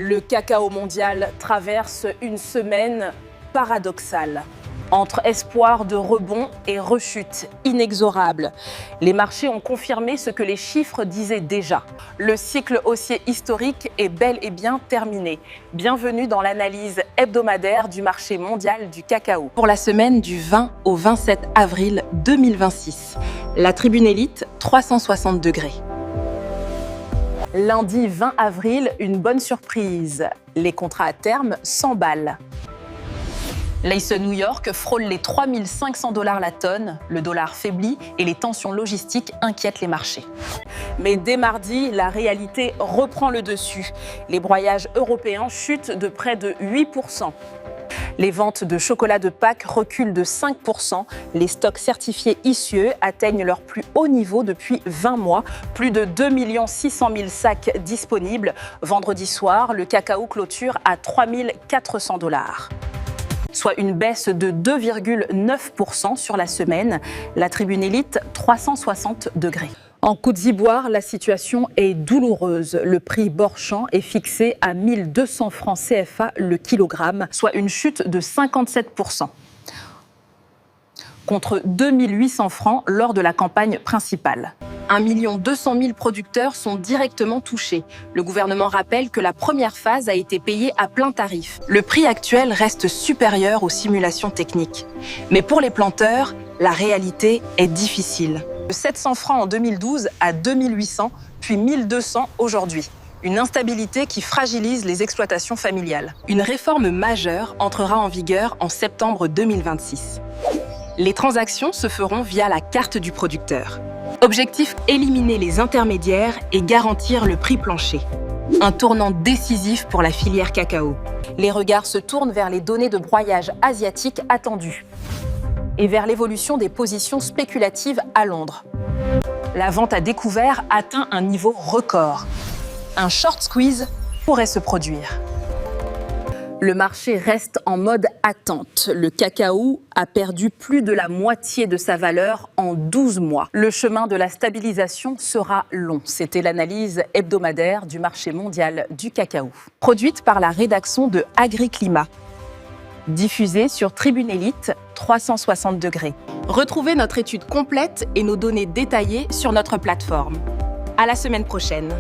Le cacao mondial traverse une semaine paradoxale. Entre espoir de rebond et rechute inexorable, les marchés ont confirmé ce que les chiffres disaient déjà. Le cycle haussier historique est bel et bien terminé. Bienvenue dans l'analyse hebdomadaire du marché mondial du cacao. Pour la semaine du 20 au 27 avril 2026, la tribune élite 360 degrés. Lundi 20 avril, une bonne surprise. Les contrats à terme s'emballent. L'ICE New York frôle les 3 500 $ la tonne, le dollar faiblit et les tensions logistiques inquiètent les marchés. Mais dès mardi, la réalité reprend le dessus. Les broyages européens chutent de près de 8%. Les ventes de chocolat de Pâques reculent de 5%. Les stocks certifiés ICE atteignent leur plus haut niveau depuis 20 mois. Plus de 2 600 000 sacs disponibles. Vendredi soir, le cacao clôture à 3 400 $. Soit une baisse de 2,9% sur la semaine. La tribune élite 360 degrés. En Côte d'Ivoire, la situation est douloureuse. Le prix Borchamp est fixé à 1 200 francs CFA le kilogramme, soit une chute de 57%, contre 2 800 francs lors de la campagne principale. 1 200 000 producteurs sont directement touchés. Le gouvernement rappelle que la première phase a été payée à plein tarif. Le prix actuel reste supérieur aux simulations techniques. Mais pour les planteurs, la réalité est difficile. De 700 francs en 2012 à 2800, puis 1200 aujourd'hui. Une instabilité qui fragilise les exploitations familiales. Une réforme majeure entrera en vigueur en septembre 2026. Les transactions se feront via la carte du producteur. Objectif, éliminer les intermédiaires et garantir le prix plancher. Un tournant décisif pour la filière cacao. Les regards se tournent vers les données de broyage asiatiques attendues et vers l'évolution des positions spéculatives à Londres. La vente à découvert atteint un niveau record. Un short squeeze pourrait se produire. Le marché reste en mode attente. Le cacao a perdu plus de la moitié de sa valeur en 12 mois. Le chemin de la stabilisation sera long. C'était l'analyse hebdomadaire du marché mondial du cacao. Produite par la rédaction de Agriclimat. Diffusée sur Tribune Élite 360 degrés. Retrouvez notre étude complète et nos données détaillées sur notre plateforme. À la semaine prochaine.